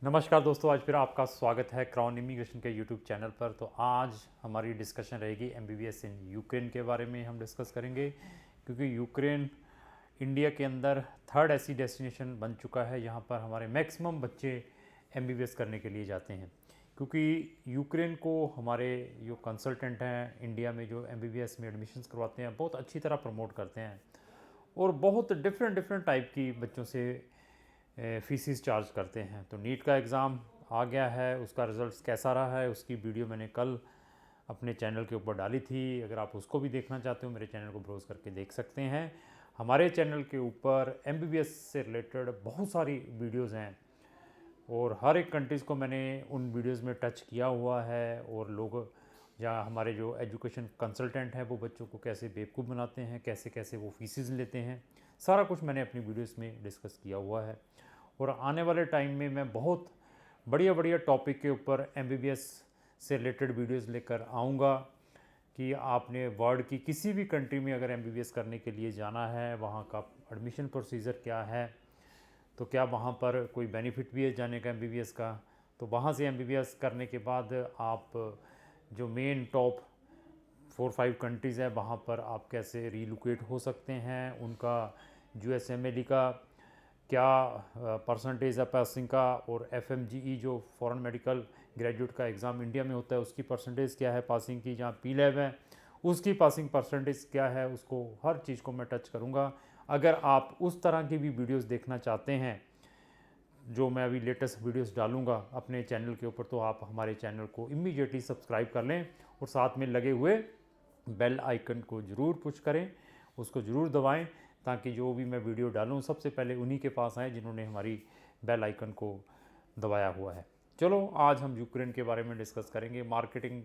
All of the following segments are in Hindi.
नमस्कार दोस्तों, आज फिर आपका स्वागत है क्राउन इमिग्रेशन के यूट्यूब चैनल पर। तो आज हमारी डिस्कशन रहेगी एमबीबीएस इन यूक्रेन के बारे में हम डिस्कस करेंगे, क्योंकि यूक्रेन इंडिया के अंदर थर्ड ऐसी डेस्टिनेशन बन चुका है जहां पर हमारे मैक्सिमम बच्चे एमबीबीएस करने के लिए जाते हैं। क्योंकि यूक्रेन को हमारे जो कंसल्टेंट हैं इंडिया में जो एमबीबीएस में एडमिशन्स करवाते हैं बहुत अच्छी तरह प्रमोट करते हैं और बहुत डिफरेंट डिफरेंट टाइप की बच्चों से फीसिस चार्ज करते हैं। तो नीट का एग्ज़ाम आ गया है, उसका रिज़ल्ट कैसा रहा है उसकी वीडियो मैंने कल अपने चैनल के ऊपर डाली थी। अगर आप उसको भी देखना चाहते हो मेरे चैनल को ब्राउज़ करके देख सकते हैं। हमारे चैनल के ऊपर एमबीबीएस से रिलेटेड बहुत सारी वीडियोज़ हैं और हर एक कंट्रीज़ को मैंने उन वीडियोज़ में टच किया हुआ है। और लोग या हमारे जो एजुकेशन कंसल्टेंट हैं वो बच्चों को कैसे बेवकूफ़ बनाते हैं, कैसे कैसे वो फीसिस लेते हैं, सारा कुछ मैंने अपनी वीडियोज़ में डिस्कस किया हुआ है। और आने वाले टाइम में मैं बहुत बढ़िया बढ़िया टॉपिक के ऊपर एमबीबीएस से रिलेटेड वीडियोस लेकर आऊँगा कि आपने वर्ल्ड की किसी भी कंट्री में अगर एमबीबीएस करने के लिए जाना है, वहाँ का एडमिशन प्रोसीजर क्या है, तो क्या वहाँ पर कोई बेनिफिट भी है जाने का एमबीबीएस का। तो वहाँ से एमबीबीएस करने के बाद आप जो मेन टॉप 4-5 कंट्रीज़ है वहाँ पर आप कैसे रीलोकेट हो सकते हैं, उनका यूएसएमएलई का क्या परसेंटेज है पासिंग का, और एफएमजीई जो फॉरेन मेडिकल ग्रेजुएट का एग्ज़ाम इंडिया में होता है उसकी परसेंटेज क्या है पासिंग की, जहाँ पी लेव है उसकी पासिंग परसेंटेज क्या है, उसको हर चीज़ को मैं टच करूँगा। अगर आप उस तरह की भी वीडियोस देखना चाहते हैं जो मैं अभी लेटेस्ट वीडियोस डालूँगा अपने चैनल के ऊपर, तो आप हमारे चैनल को इमीडिएटली सब्सक्राइब कर लें और साथ में लगे हुए बेल आइकन को ज़रूर पुश करें, उसको ज़रूर दबाएं, ताकि जो भी मैं वीडियो डालूं सबसे पहले उन्हीं के पास आए जिन्होंने हमारी बेल आइकन को दबाया हुआ है। चलो आज हम यूक्रेन के बारे में डिस्कस करेंगे। मार्केटिंग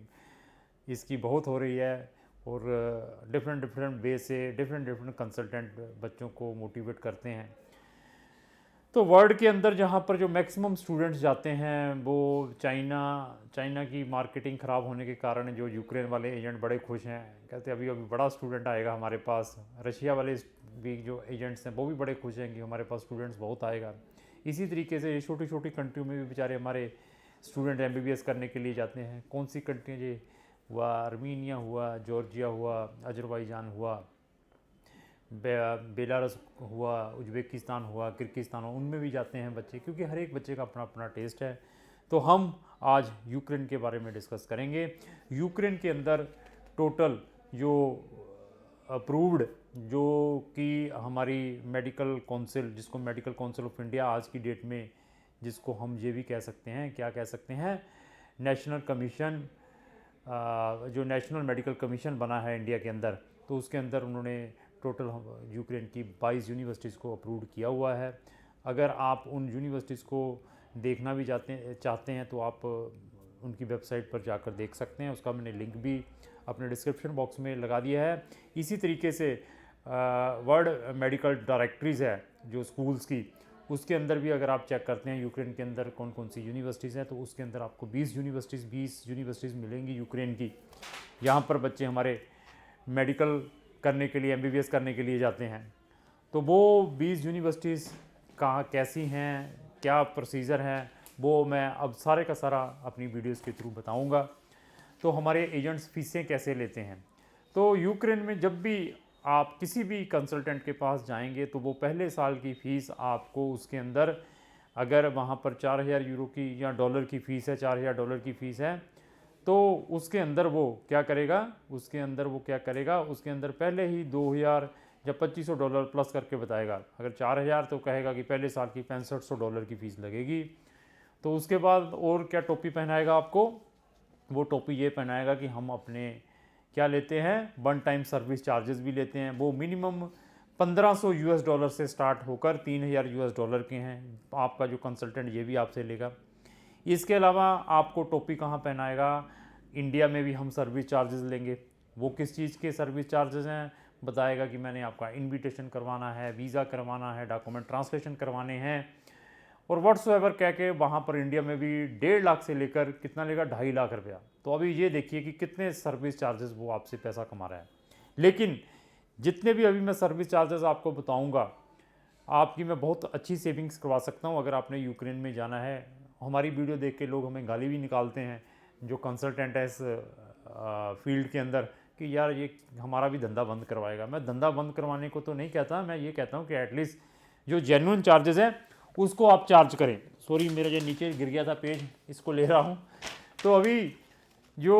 इसकी बहुत हो रही है और डिफरेंट डिफरेंट वे से डिफरेंट डिफरेंट कंसल्टेंट बच्चों को मोटिवेट करते हैं। तो वर्ल्ड के अंदर जहाँ पर जो मैक्सिमम स्टूडेंट्स जाते हैं वो चाइना की मार्केटिंग ख़राब होने के कारण जो यूक्रेन वाले एजेंट बड़े खुश हैं, कहते हैं अभी अभी बड़ा स्टूडेंट आएगा हमारे पास। रशिया वाले भी जो एजेंट्स हैं वो भी बड़े खुश हैं कि हमारे पास स्टूडेंट्स बहुत आएगा। इसी तरीके से छोटी छोटी कंट्रियों में भी बेचारे हमारे स्टूडेंट एमबीबीएस करने के लिए जाते हैं। कौन सी कंट्रियाँ ये हुआ, आर्मीनिया हुआ, जॉर्जिया हुआ, अजरबैजान हुआ, बेलारूस हुआ, उज़्बेकिस्तान हुआ, किर्गिस्तान हुआ, उनमें भी जाते हैं बच्चे, क्योंकि हर एक बच्चे का अपना अपना टेस्ट है। तो हम आज यूक्रेन के बारे में डिस्कस करेंगे। यूक्रेन के अंदर टोटल जो अप्रूव्ड, जो कि हमारी मेडिकल काउंसिल, जिसको मेडिकल काउंसिल ऑफ इंडिया आज की डेट में, जिसको हम ये भी कह सकते हैं, क्या कह सकते हैं, नेशनल कमीशन, जो नेशनल मेडिकल कमीशन बना है इंडिया के अंदर, तो उसके अंदर उन्होंने टोटल यूक्रेन की 22 यूनिवर्सिटीज़ को अप्रूव किया हुआ है। अगर आप उन यूनिवर्सिटीज़ को देखना भी चाहते हैं तो आप उनकी वेबसाइट पर जाकर देख सकते हैं। उसका मैंने लिंक भी अपने डिस्क्रिप्शन बॉक्स में लगा दिया है। इसी तरीके से वर्ल्ड मेडिकल डायरेक्टरीज़ है जो स्कूल्स की, उसके अंदर भी अगर आप चेक करते हैं यूक्रेन के अंदर कौन कौन सी यूनिवर्सिटीज़ हैं, तो उसके अंदर आपको 20 यूनिवर्सिटीज़ मिलेंगी यूक्रेन की। यहाँ पर बच्चे हमारे मेडिकल करने के लिए, एमबीबीएस करने के लिए जाते हैं। तो वो 20 यूनिवर्सिटीज़ कहाँ कैसी हैं, क्या प्रोसीजर है, वो मैं अब सारे का सारा अपनी वीडियोस के थ्रू बताऊंगा। तो हमारे एजेंट्स फीसें कैसे लेते हैं, तो यूक्रेन में जब भी आप किसी भी कंसल्टेंट के पास जाएंगे तो वो पहले साल की फ़ीस आपको उसके अंदर, अगर वहाँ पर 4000 यूरो की या डॉलर की फ़ीस है, 4000 डॉलर की फ़ीस है, तो उसके अंदर वो क्या करेगा, उसके अंदर पहले ही 2000 या 2500 डॉलर प्लस करके बताएगा। अगर 4000 तो कहेगा कि पहले साल की 6500 डॉलर की फ़ीस लगेगी। तो उसके बाद और क्या टोपी पहनाएगा आपको, वो टोपी ये पहनाएगा कि हम अपने क्या लेते हैं, वन टाइम सर्विस चार्जेस भी लेते हैं। वो मिनिमम 1500 यूएस डॉलर से स्टार्ट होकर 3000 यूएस डॉलर के हैं। आपका जो कंसल्टेंट ये भी आपसे लेगा। इसके अलावा आपको टोपी कहाँ पहनाएगा, इंडिया में भी हम सर्विस चार्जेस लेंगे। वो किस चीज़ के सर्विस चार्जेस हैं, बताएगा कि मैंने आपका इनविटेशन करवाना है, वीज़ा करवाना है, डॉक्यूमेंट ट्रांसलेशन करवाने हैं, और व्हाट्सएवर कह के वहाँ पर इंडिया में भी 1.5 लाख से लेकर कितना लेगा, 2.5 लाख रुपया। तो अभी ये देखिए कि कितने सर्विस चार्जेस वो आपसे पैसा कमा रहा है। लेकिन जितने भी अभी मैं सर्विस चार्जेस आपको बताऊँगा, आपकी मैं बहुत अच्छी सेविंग्स करवा सकता हूँ अगर आपने यूक्रेन में जाना है हमारी वीडियो देख के लोग हमें गाली भी निकालते हैं, जो कंसल्टेंट है इस फील्ड के अंदर, कि यार ये हमारा भी धंधा बंद करवाएगा। मैं धंधा बंद करवाने को तो नहीं कहता, मैं ये कहता हूँ कि एटलीस्ट जो जेन्युइन चार्जेस हैं उसको आप चार्ज करें। सॉरी, मेरा जो नीचे गिर गया था पेज, इसको ले रहा हूँ। तो अभी जो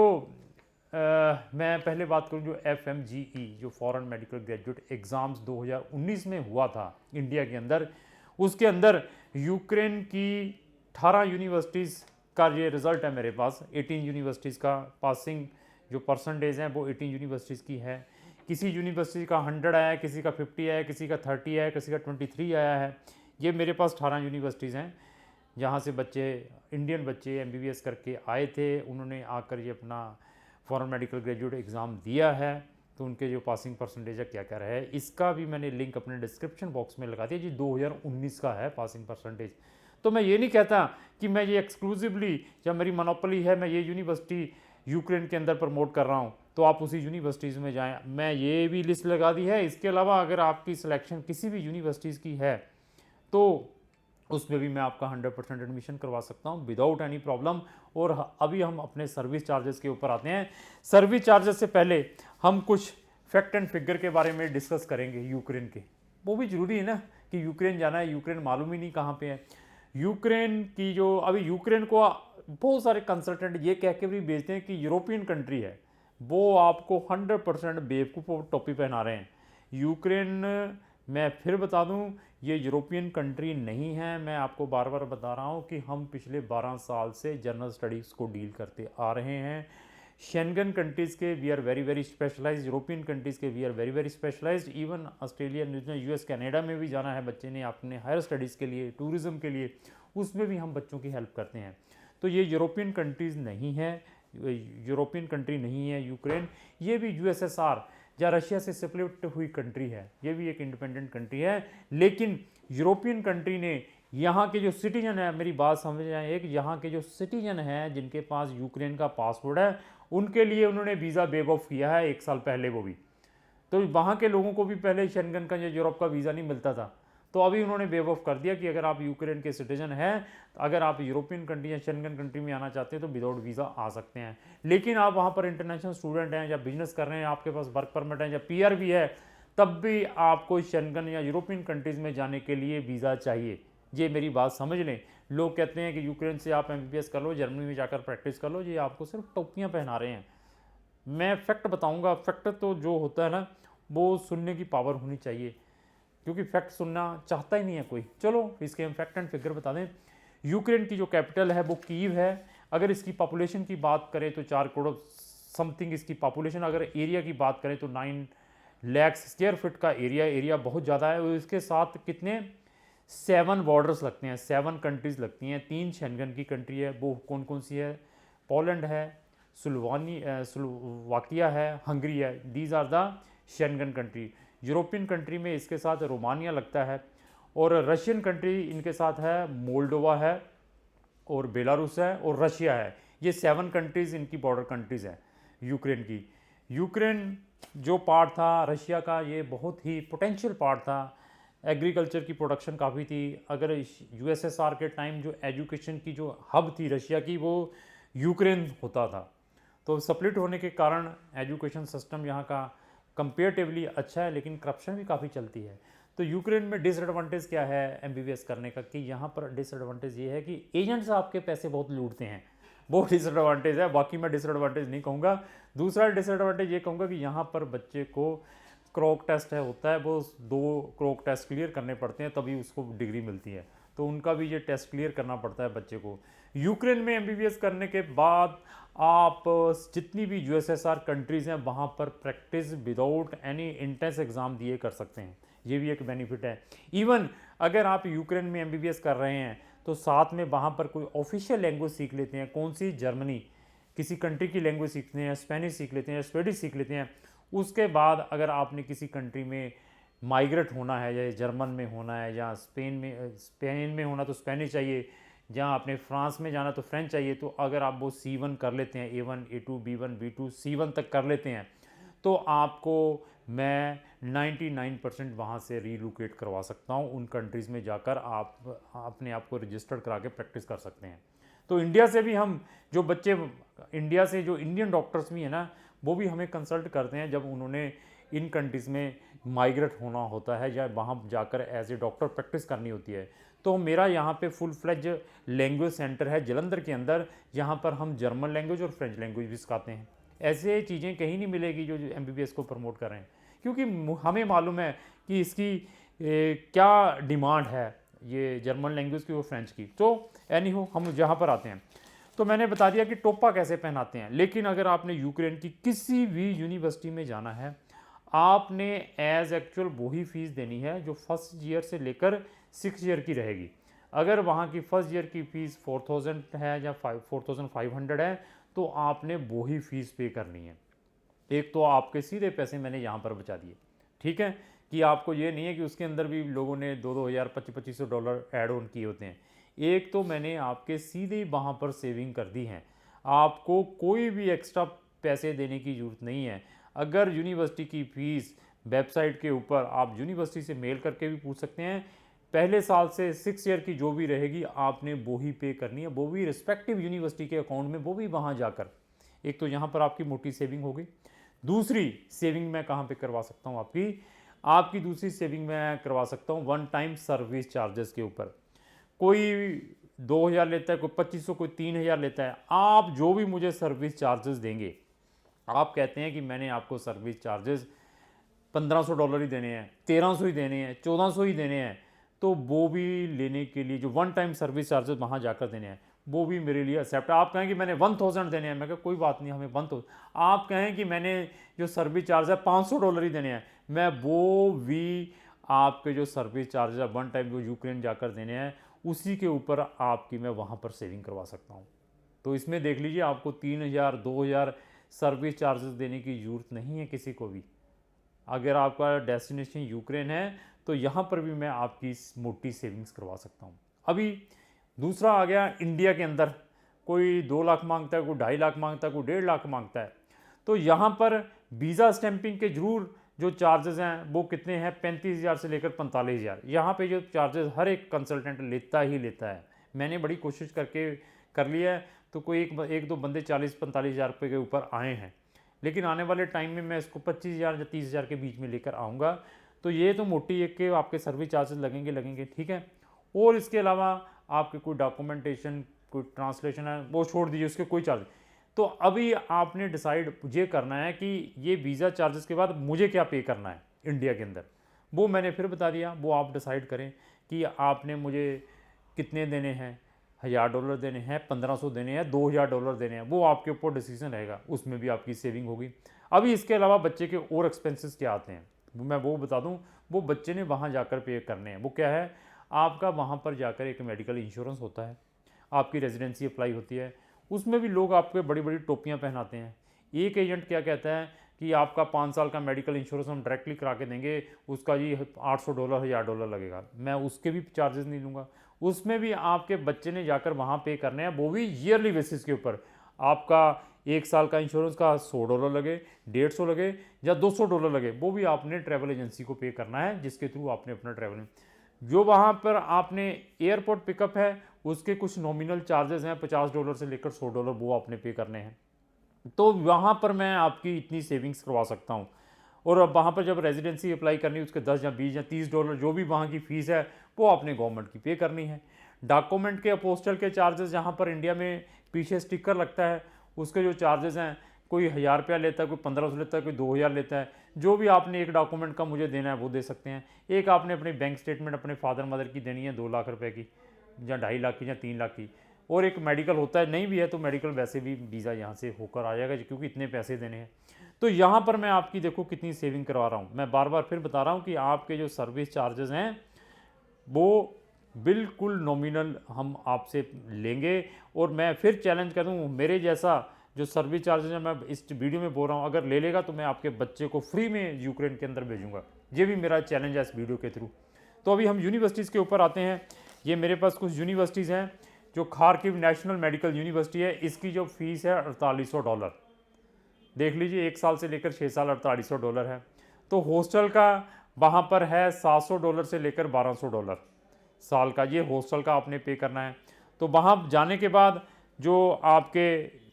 मैं पहले बात करूं, जो FMGE जो फॉरेन मेडिकल ग्रेजुएट एग्ज़ाम्स 2019 में हुआ था इंडिया के अंदर, उसके अंदर यूक्रेन की 18 यूनिवर्सिटीज़ का ये रिज़ल्ट है मेरे पास। 18 यूनिवर्सिटीज़ का पासिंग जो परसेंटेज है वो 18 यूनिवर्सिटीज़ की है। किसी यूनिवर्सिटी का 100 आया है, किसी का 50 आया है, किसी का 30 आया है, किसी का 23 आया है। ये मेरे पास 18 यूनिवर्सिटीज़ हैं जहाँ से बच्चे, इंडियन बच्चे MBBS करके आए थे। उन्होंने आकर ये अपना फॉरेन मेडिकल ग्रेजुएट एग्ज़ाम दिया है। तो उनके जो पासिंग परसेंटेज है क्या क्या रहा है, इसका भी मैंने लिंक अपने डिस्क्रिप्शन बॉक्स में लगा दिया जी। 2019 का है पासिंग परसेंटेज। तो मैं ये नहीं कहता कि मैं ये एक्सक्लूसिवली, जब मेरी मोनोपोली है, मैं ये यूनिवर्सिटी यूक्रेन के अंदर प्रमोट कर रहा हूँ तो आप उसी यूनिवर्सिटीज़ में जाएँ। मैं ये भी लिस्ट लगा दी है। इसके अलावा अगर आपकी सिलेक्शन किसी भी यूनिवर्सिटीज़ की है तो उसमें भी मैं आपका 100% एडमिशन करवा सकता हूँ विदाउट एनी प्रॉब्लम। और अभी हम अपने सर्विस चार्जेस के ऊपर आते हैं। सर्विस चार्जेस से पहले हम कुछ फैक्ट एंड फिगर के बारे में डिस्कस करेंगे यूक्रेन के। वो भी ज़रूरी है ना कि यूक्रेन जाना है, यूक्रेन मालूम ही नहीं कहाँ पे है। यूक्रेन की जो, अभी यूक्रेन को बहुत सारे कंसल्टेंट ये कह के भी भेजते हैं कि यूरोपियन कंट्री है, वो आपको 100% बेवकूफ़ टोपी पहना रहे हैं। यूक्रेन, मैं फिर बता दूं, ये यूरोपियन कंट्री नहीं है। मैं आपको बार बार बता रहा हूं कि हम पिछले 12 साल से जनरल स्टडीज़ को डील करते आ रहे हैं। शेंगन कंट्रीज़ के we are very very specialised, European countries के we are very very specialised. Even Australia, New Zealand, US, Canada में भी जाना है बच्चे ने अपने हायर स्टडीज़ के लिए, टूरिज़्म के लिए, उसमें भी हम बच्चों की हेल्प करते हैं। तो ये यूरोपियन कंट्रीज़ नहीं है, यूरोपियन कंट्री नहीं है यूक्रेन। ये भी USSR या रशिया से सेपरेट हुई कंट्री है, ये भी एक इंडिपेंडेंट कंट्री है। लेकिन यूरोपियन कंट्री ने यहाँ के जो सिटीजन है, मेरी बात समझ आए, एक यहाँ के जो सिटीजन हैं जिनके पास यूक्रेन का पासपोर्ट है, उनके लिए उन्होंने वीज़ा वेव ऑफ किया है 1 साल पहले। वो भी तो वहाँ के लोगों को भी पहले शेंगन का या यूरोप का वीज़ा नहीं मिलता था, तो अभी उन्होंने वेव ऑफ कर दिया कि अगर आप यूक्रेन के सिटीजन हैं, अगर आप यूरोपियन कंट्री या शेंगन कंट्री में आना चाहते हैं तो विदाउट वीज़ा आ सकते हैं। लेकिन आप वहाँ पर इंटरनेशनल स्टूडेंट हैं या बिजनेस कर रहे हैं, आपके पास वर्क परमिट है या PR भी है, तब भी आपको शेंगन या यूरोपियन कंट्रीज़ में जाने के लिए वीज़ा चाहिए। ये मेरी बात समझ लें। लोग कहते हैं कि यूक्रेन से आप MBBS कर लो, जर्मनी में जाकर प्रैक्टिस कर लो, ये आपको सिर्फ टोपियाँ पहना रहे हैं। मैं फैक्ट बताऊँगा। फैक्ट तो जो होता है ना, वो सुनने की पावर होनी चाहिए, क्योंकि फैक्ट सुनना चाहता ही नहीं है कोई। चलो इसके हम फैक्ट एंड फिगर बता दें। यूक्रेन की जो कैपिटल है वो कीव है। अगर इसकी पॉपुलेशन की बात करें तो 4 करोड़ समथिंग इसकी पॉपुलेशन। अगर एरिया की बात करें तो 9 लाख स्क्वायर फीट का एरिया बहुत ज़्यादा है। और इसके साथ कितने 7 बॉर्डर्स लगते हैं, 7 कंट्रीज़ लगती हैं। 3 शेंगन की कंट्री है। वो कौन कौन सी है? पोलैंड है, स्लोवाकिया है, हंगरी है। These are the Schengen country. European country में इसके साथ रोमानिया लगता है, और रशियन कंट्री इनके साथ है, मोल्डोवा है, और बेलारूस है, और रशिया है। ये 7 कंट्रीज़ इनकी बॉर्डर कंट्रीज़ हैं यूक्रेन की। यूक्रेन जो पार्ट था रशिया का, ये बहुत ही पोटेंशियल पार्ट था। एग्रीकल्चर की प्रोडक्शन काफ़ी थी। अगर USSR के टाइम जो एजुकेशन की जो हब थी रशिया की, वो यूक्रेन होता था। तो स्प्लिट होने के कारण एजुकेशन सिस्टम यहाँ का कंपेरेटिवली अच्छा है, लेकिन करप्शन भी काफ़ी चलती है। तो यूक्रेन में डिसएडवांटेज क्या है MBBS करने का, कि यहाँ पर डिसएडवांटेज ये है कि एजेंट्स आपके पैसे बहुत लूटते हैं, वो डिसएडवांटेज है। बाकी मैं डिसएडवांटेज नहीं कहूँगा। दूसरा डिसएडवांटेज ये कहूँगा कि यहाँ पर बच्चे को क्रॉक टेस्ट है होता है, वो 2 क्रॉक टेस्ट क्लियर करने पड़ते हैं तभी उसको डिग्री मिलती है। तो उनका भी ये टेस्ट क्लियर करना पड़ता है बच्चे को। यूक्रेन में MBBS करने के बाद आप जितनी भी USSR कंट्रीज़ हैं वहाँ पर practice without any intense exam दिए कर सकते हैं। ये भी एक बेनिफिट है। इवन अगर आप यूक्रेन में MBBS कर रहे हैं तो साथ में वहाँ पर कोई ऑफिशियल लैंग्वेज सीख लेते हैं। कौन सी? जर्मनी, किसी कंट्री की लैंग्वेज सीखते हैं, स्पेनिश सीख लेते हैं, स्वीडिश सीख लेते हैं। उसके बाद अगर आपने किसी कंट्री में माइग्रेट होना है, या जर्मन में होना है, या स्पेन में होना तो स्पेनिश चाहिए, जहाँ आपने फ्रांस में जाना तो फ्रेंच चाहिए। तो अगर आप वो C1 कर लेते हैं, A1, A2, B1, B2, C1 तक कर लेते हैं, तो आपको मैं 99% वहाँ से रीलोकेट करवा सकता हूँ। उन कंट्रीज़ में जाकर आप अपने आप को रजिस्टर्ड करा के प्रैक्टिस कर सकते हैं। तो इंडिया से भी हम जो बच्चे, इंडिया से जो इंडियन डॉक्टर्स भी हैं ना, वो भी हमें कंसल्ट करते हैं जब उन्होंने इन कंट्रीज़ में माइग्रेट होना होता है या वहाँ जाकर एज ए डॉक्टर प्रैक्टिस करनी होती है। तो मेरा यहाँ पे फुल फ्लेज लैंग्वेज सेंटर है जलंधर के अंदर, यहाँ पर हम जर्मन लैंग्वेज और फ्रेंच लैंग्वेज भी सिखाते हैं। ऐसे चीज़ें कहीं नहीं मिलेगी जो MBBS को प्रमोट कर रहे हैं, क्योंकि हमें मालूम है कि इसकी क्या डिमांड है, ये जर्मन लैंग्वेज की और फ्रेंच की। तो एनी हो, हम जहाँ पर आते हैं, तो मैंने बता दिया कि टोपा कैसे पहनाते हैं। लेकिन अगर आपने यूक्रेन की किसी भी यूनिवर्सिटी में जाना है, आपने एज एक्चुअल वही फीस देनी है जो फर्स्ट ईयर से लेकर 6 ईयर की रहेगी। अगर वहाँ की फर्स्ट ईयर की फ़ीस 4000 है या 4500 है, तो आपने वही फीस पे करनी है। एक तो आपके सीधे पैसे मैंने यहाँ पर बचा दिए, ठीक है, कि आपको ये नहीं है कि उसके अंदर भी लोगों ने 2-2 हज़ार $2500 ऐड ऑन किए होते हैं। एक तो मैंने आपके सीधे वहाँ पर सेविंग कर दी है, आपको कोई भी एक्स्ट्रा पैसे देने की ज़रूरत नहीं है। अगर यूनिवर्सिटी की फ़ीस वेबसाइट के ऊपर आप यूनिवर्सिटी से मेल करके भी पूछ सकते हैं, पहले साल से 6 ईयर की जो भी रहेगी आपने वो ही पे करनी है, वो भी रिस्पेक्टिव यूनिवर्सिटी के अकाउंट में, वो भी वहाँ जाकर। एक तो यहाँ पर आपकी मोटी सेविंग हो गई। दूसरी सेविंग मैं कहाँ पे करवा सकता हूँ आपकी दूसरी सेविंग मैं करवा सकता हूँ वन टाइम सर्विस चार्जेस के ऊपर। कोई 2000 लेता है, कोई 2500, कोई 3000 लेता है। आप जो भी मुझे सर्विस चार्जेस देंगे, आप कहते हैं कि मैंने आपको सर्विस चार्जेस $1500 ही देने हैं, 1300 ही देने हैं, 1400 ही देने हैं, तो वो भी लेने के लिए जो वन टाइम सर्विस चार्जेस वहाँ जाकर देने हैं, वो भी मेरे लिए एक्सेप्ट। आप कहें कि मैंने 1000 देने हैं, मैं कहा कोई बात नहीं, हमें 1000। आप कहें कि मैंने जो सर्विस चार्ज है $500 ही देने हैं, मैं वो भी आपके जो सर्विस चार्ज है वन टाइम जो यूक्रेन जाकर देने हैं, उसी के ऊपर आपकी मैं वहाँ पर सेविंग करवा सकता हूँ। तो इसमें देख लीजिए, आपको 3000 2000 सर्विस चार्जेस देने की ज़रूरत नहीं है किसी को भी। अगर आपका डेस्टिनेशन यूक्रेन है, तो यहाँ पर भी मैं आपकी मोटी सेविंग्स करवा सकता हूँ। अभी दूसरा आ गया इंडिया के अंदर, कोई 2 लाख मांगता है, कोई 2.5 लाख मांगता है, कोई 1.5 लाख मांगता है। तो यहाँ पर वीज़ा स्टैंपिंग के जरूर जो चार्जेस हैं वो कितने हैं, 35,000 से लेकर 45,000। यहाँ पे जो चार्जेस हर एक कंसल्टेंट लेता ही लेता है। मैंने बड़ी कोशिश करके कर लिया है, तो कोई एक दो बंदे 40-45,000 रुपये के ऊपर आए हैं, लेकिन आने वाले टाइम में मैं इसको 25,000 या 30,000 के बीच में लेकर आऊँगा। तो ये तो मोटी एक के आपके सर्विस चार्जेस लगेंगे, ठीक है। और इसके अलावा आपके कोई डॉक्यूमेंटेशन, कोई ट्रांसलेशन है, वो छोड़ दीजिए, उसके कोई चार्ज। तो अभी आपने डिसाइड ये करना है कि ये वीज़ा चार्जेस के बाद मुझे क्या पे करना है इंडिया के अंदर। वो मैंने फिर बता दिया, वो आप डिसाइड करें कि आपने मुझे कितने देने हैं, $1000 देने हैं, 1500 देने हैं, $2000 देने हैं, वो आपके ऊपर डिसीजन रहेगा। उसमें भी आपकी सेविंग होगी। अभी इसके अलावा बच्चे के और एक्सपेंसेस क्या आते हैं, मैं वो बता दूं। वो बच्चे ने वहाँ जाकर पे करने हैं। वो क्या है, आपका वहाँ पर जाकर एक मेडिकल इंश्योरेंस होता है, आपकी रेजिडेंसी अप्लाई होती है, उसमें भी लोग आपको बड़ी बड़ी टोपियाँ पहनाते हैं। एक एजेंट क्या कहता है कि आपका 5 साल का मेडिकल इंश्योरेंस हम डायरेक्टली करा के देंगे, उसका जी $800 $1000 लगेगा। मैं उसके भी चार्जेस नहीं लूँगा। उसमें भी आपके बच्चे ने जाकर वहाँ पे करने हैं, वो भी ईयरली बेसिस के ऊपर। आपका 1 साल का इंश्योरेंस का $100 लगे, 150 लगे या $200 लगे, वो भी आपने ट्रैवल एजेंसी को पे करना है, जिसके थ्रू आपने अपना ट्रैवल। जो वहाँ पर आपने एयरपोर्ट पिकअप है, उसके कुछ नॉमिनल चार्जेस हैं, $50 से लेकर $100, वो आपने पे करने हैं। तो वहाँ पर मैं आपकी इतनी सेविंग्स करवा सकता हूँ। और अब वहाँ पर जब रेजिडेंसी अप्लाई करनी है, उसके 10 या 20 या $30 जो भी वहाँ की फ़ीस है, वो आपने गवर्नमेंट की पे करनी है। डॉक्यूमेंट के अपोस्टल के चार्जेस जहाँ पर इंडिया में पीछे स्टिकर लगता है, उसके जो चार्जेस हैं, कोई $1000 लेता है, कोई 1500 लेता है, कोई 2000 लेता है। जो भी आपने एक डॉक्यूमेंट का मुझे देना है वो दे सकते हैं। एक आपने अपनी बैंक स्टेटमेंट अपने फादर मदर की देनी है 2 लाख रुपए की, या 2.5 लाख की, या 3 लाख की। और एक मेडिकल होता है, नहीं भी है तो मेडिकल वैसे भी वीज़ा यहाँ से होकर आ जाएगा, क्योंकि इतने पैसे देने हैं। तो यहाँ पर मैं आपकी देखो कितनी सेविंग करवा रहा हूँ। मैं बार बार फिर बता रहा हूँ कि आपके जो सर्विस चार्जेस हैं वो बिल्कुल नॉमिनल हम आपसे लेंगे। और मैं फिर चैलेंज कर दूँ, मेरे जैसा जो सर्विस चार्जेस है, मैं इस वीडियो में बोल रहा हूँ, अगर ले लेगा तो मैं आपके बच्चे को फ्री में यूक्रेन के अंदर भेजूँगा। ये भी मेरा चैलेंज है इस वीडियो के थ्रू। तो अभी हम यूनिवर्सिटीज़ के ऊपर आते हैं। ये मेरे पास कुछ यूनिवर्सिटीज़ हैं। जो खार्किव नेशनल मेडिकल यूनिवर्सिटी है, इसकी जो फ़ीस है $4800। देख लीजिए 1 साल से लेकर 6 साल $4800 है। तो हॉस्टल का वहाँ पर है $700 से लेकर $1200 साल का, ये हॉस्टल का आपने पे करना है। तो वहाँ जाने के बाद जो आपके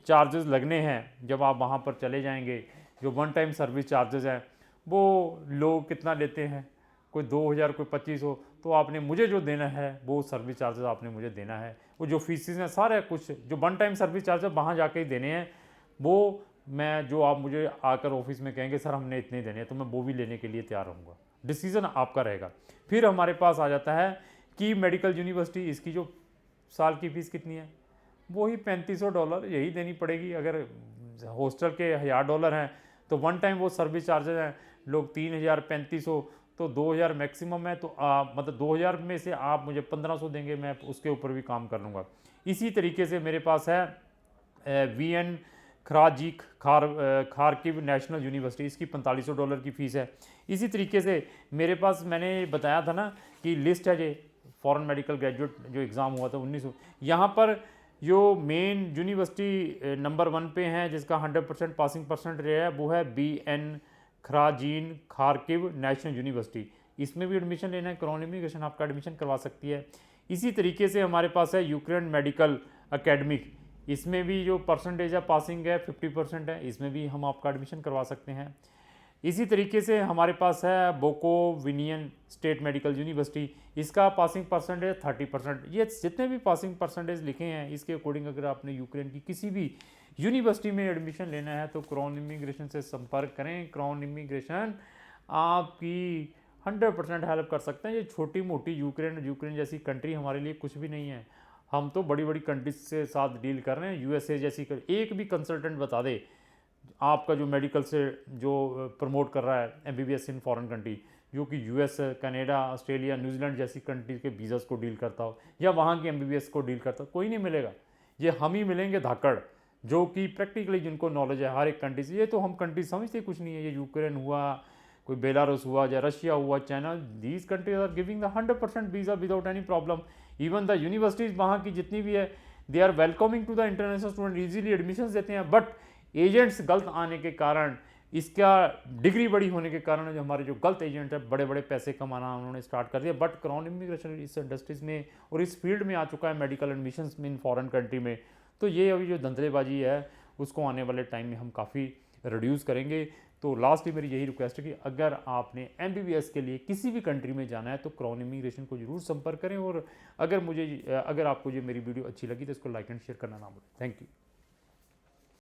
चार्जेस लगने हैं जब आप वहाँ पर चले जाएंगे, जो वन टाइम सर्विस चार्जेस हैं वो लोग कितना लेते हैं, कोई 2000 कोई 2500, तो आपने मुझे जो देना है वो सर्विस चार्जेस आपने मुझे देना है। वो जो फीसिस हैं सारे कुछ जो वन टाइम सर्विस चार्जेस वहाँ जाके ही देने हैं, वो मैं जो आप मुझे आकर ऑफिस में कहेंगे सर हमने इतने देने हैं, तो मैं वो भी लेने के लिए तैयार रहूँगा। डिसीज़न आपका रहेगा। फिर हमारे पास आ जाता है कि मेडिकल यूनिवर्सिटी, इसकी जो साल की फ़ीस कितनी है, वही $3500 यही देनी पड़ेगी। अगर हॉस्टल के $1000 हैं तो वन टाइम वो सर्विस चार्जेस हैं लोग 3000 3500, तो 2000 मैक्सिमम है। तो मतलब 2000 में से आप मुझे 1500 देंगे, मैं उसके ऊपर भी काम कर लूँगा। इसी तरीके से मेरे पास है वीएन खराजीक खारकिव नेशनल यूनिवर्सिटी, इसकी $4500 की फ़ीस है। इसी तरीके से मेरे पास मैंने बताया था ना कि लिस्ट है जो फॉरेन मेडिकल ग्रेजुएट जो एग्ज़ाम हुआ था 1900, यहाँ पर जो मेन यूनिवर्सिटी नंबर 1 पे हैं जिसका 100% पासिंग परसेंट रहा है वो है BN खराजीन खारकिव नेशनल यूनिवर्सिटी। इसमें भी एडमिशन लेना है, क्रॉन इमिग्रेशन आपका एडमिशन करवा सकती है। इसी तरीके से हमारे पास है यूक्रेन मेडिकल एकेडमिक, इसमें भी जो परसेंटेज है पासिंग है 50% है, इसमें भी हम आपका एडमिशन करवा सकते हैं। इसी तरीके से हमारे पास है बोकोविनियन स्टेट मेडिकल यूनिवर्सिटी, इसका पासिंग परसेंटेज 30%। ये जितने भी पासिंग परसेंटेज लिखे हैं इसके अकॉर्डिंग अगर आपने यूक्रेन की किसी भी यूनिवर्सिटी में एडमिशन लेना है तो क्रॉन इमिग्रेशन से संपर्क करें। क्रॉन इमिग्रेशन आपकी 100% हेल्प कर सकते हैं। ये छोटी मोटी यूक्रेन जैसी कंट्री हमारे लिए कुछ भी नहीं है। हम तो बड़ी बड़ी कंट्रीज से साथ डील कर रहे हैं। USA जैसी एक भी कंसल्टेंट बता दे आपका जो मेडिकल से जो प्रमोट कर रहा है MBBS इन फॉरेन कंट्री, जो कि US, कनाडा, ऑस्ट्रेलिया, न्यूजीलैंड जैसी कंट्री के वीज़ास को डील करता हो या वहाँ की MBBS को डील करता हो, कोई नहीं मिलेगा। ये हम ही मिलेंगे धाकड़, जो कि प्रैक्टिकली जिनको नॉलेज है हर एक कंट्री से। ये तो हम कंट्री समझते कुछ नहीं है, ये यूक्रेन हुआ, कोई बेलारूस हुआ या रशिया हुआ, China, these countries are giving the 100% visa without any problem. Even the universities वहाँ की जितनी भी है they are welcoming to the international student, easily admission देते हैं। बट एजेंट्स गलत आने के कारण, इसका डिग्री बड़ी होने के कारण जो हमारे जो गलत एजेंट है बड़े बड़े पैसे कमाना उन्होंने स्टार्ट कर दिया। बट क्रॉन इमिग्रेशन इस इंडस्ट्रीज़ में और इस फील्ड में आ चुका है मेडिकल एडमिशन्स में इन फॉरेन कंट्री में। तो ये अभी जो धंधलेबाजी है उसको आने वाले टाइम में हम काफ़ी रिड्यूस करेंगे। तो लास्टली मेरी यही रिक्वेस्ट है कि अगर आपने MBBS के लिए किसी भी कंट्री में जाना है तो क्रॉन इमिग्रेशन को जरूर संपर्क करें। और अगर आपको ये मेरी वीडियो अच्छी लगी तो इसको लाइक एंड शेयर करना ना भूलें। Thank you.